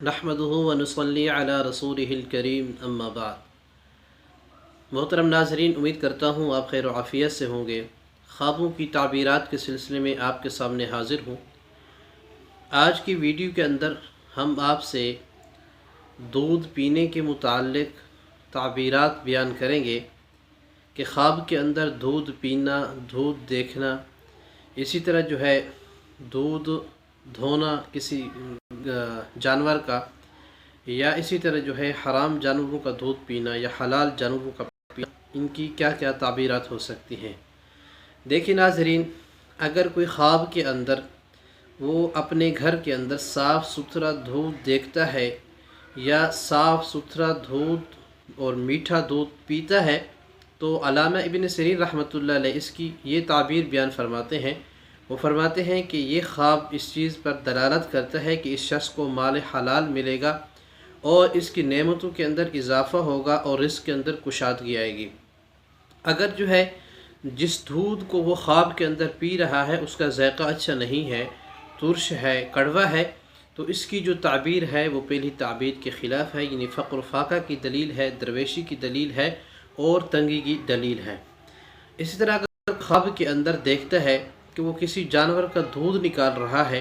नहमदुहु व नुसल्ली अला रसूलिहिल करीम अम्मा बाद। मोहतरम नाज़रीन, उम्मीद करता हूँ आप खैर आफ़ियत से होंगे। ख्वाबों की ताबीरात के सिलसिले में आपके सामने हाज़िर हूँ। आज की वीडियो के अंदर हम आपसे दूध पीने के मुताल्लिक़ ताबीरात बयान करेंगे कि ख्वाब के अंदर दूध पीना, दूध देखना, इसी तरह जो है दूध धोना किसी जानवर का, या इसी तरह जो है हराम जानवरों का दूध पीना या हलाल जानवरों का पीना, इनकी क्या क्या ताबीरात हो सकती हैं। देखिए नाज़रीन, अगर कोई ख्वाब के अंदर वो अपने घर के अंदर साफ़ सुथरा दूध देखता है या साफ़ सुथरा दूध और मीठा दूध पीता है, तो अल्लामा इब्न सिरीन रहमतुल्लाह अलैह इसकी ये ताबीर बयान फरमाते हैं। वो फरमाते हैं कि ये ख्वाब इस चीज़ पर दलालत करता है कि इस शख्स को माल हलाल मिलेगा और इसकी नेमतों के अंदर इजाफ़ा होगा और रिज़्क़ के अंदर कुशादगी आएगी। अगर जो है जिस दूध को वो ख्वाब के अंदर पी रहा है उसका ज़ायक़ा अच्छा नहीं है, तुर्श है, कड़वा है, तो इसकी जो ताबीर है वो पहली ताबीर के ख़िलाफ़ है, यानी फ़क़्र फ़ाक़ा की दलील है, दरवेशी की दलील है और तंगी की दलील है। इसी तरह अगर ख्वाब के अंदर देखता है कि वो किसी जानवर का दूध निकाल रहा है,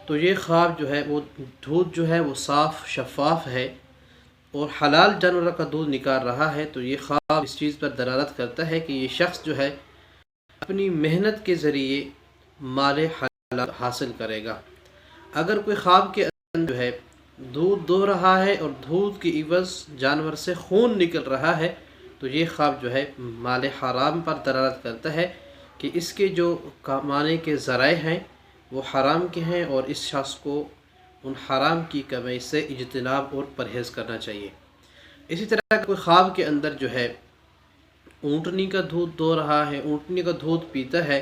तो ये ख्वाब जो है वो दूध जो है वो साफ़ शफ़ाफ़ है और हलाल जानवर का दूध निकाल रहा है, तो ये ख्वाब इस चीज़ पर दलालत करता है कि ये शख्स जो है अपनी मेहनत के ज़रिए माल हलाल हासिल करेगा। अगर कोई ख्वाब के अंदर जो है दूध दो रहा है और दूध की इवज़ जानवर से खून निकल रहा है, तो ये ख्वाब जो है माल हराम पर दलालत करता है कि इसके जो कमाने के ज़राए हैं वो हराम के हैं और इस शख्स को उन हराम की कमाई से इज्तिनाब और परहेज़ करना चाहिए। इसी तरह कोई ख्वाब के अंदर जो है ऊँटनी का दूध दो रहा है, ऊँटनी का दूध पीता है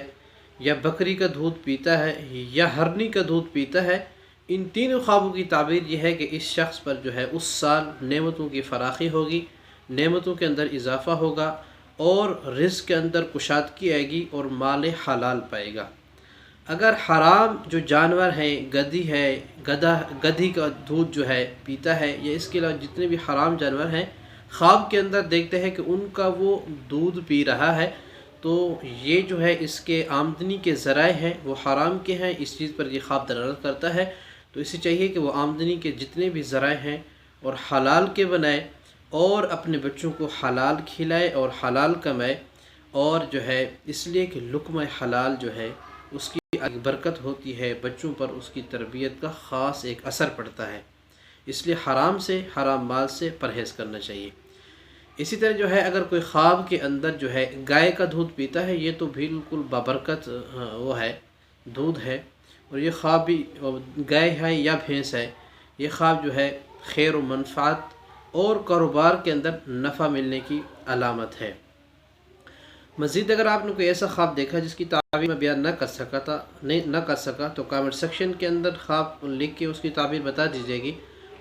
या बकरी का दूध पीता है या हरनी का दूध पीता है, इन तीनों ख्वाबों की ताबीर यह है कि इस शख्स पर जो है उस साल नेमतों की फराखी होगी, नेमतों के अंदर इजाफ़ा होगा और रिज़्क़ के अंदर कुशादगी आएगी और माल हलाल पाएगा। अगर हराम जो जानवर हैं, गधी है, गधी का दूध जो है पीता है या इसके अलावा जितने भी हराम जानवर हैं, ख्वाब के अंदर देखते हैं कि उनका वो दूध पी रहा है, तो ये जो है इसके आमदनी के ज़राए हैं वो हराम के हैं। इस चीज़ पर ये ख्वाब दलालत करता है। तो इसे चाहिए कि वो आमदनी के जितने भी ज़राए हैं और हलाल के बनाए और अपने बच्चों को हलाल खिलाए और हलाल कमाए, और जो है इसलिए कि लुक़्मा हलाल जो है उसकी बरकत होती है, बच्चों पर उसकी तरबियत का ख़ास एक असर पड़ता है, इसलिए हराम से, हराम माल से परहेज़ करना चाहिए। इसी तरह जो है अगर कोई ख्वाब के अंदर जो है गाय का दूध पीता है, ये तो बिल्कुल बाबरकत वो है दूध है, और ये ख्वाब भी गाय है या भैंस है, ये ख्वाब जो है खैर व मनफ़ात और कारोबार के अंदर नफ़ा मिलने की अलामत है। मज़ीद अगर आपने कोई ऐसा ख्वाब देखा जिसकी ताबीर मैं बयान न कर सका तो कमेंट सेक्शन के अंदर ख्वाब लिख के उसकी ताबीर बता दीजिएगी,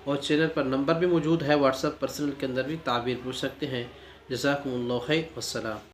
और चैनल पर नंबर भी मौजूद है, व्हाट्सएप पर्सनल के अंदर भी ताबीर पूछ सकते हैं। जज़ाकुमुल्लाह खैर, वस्सलाम।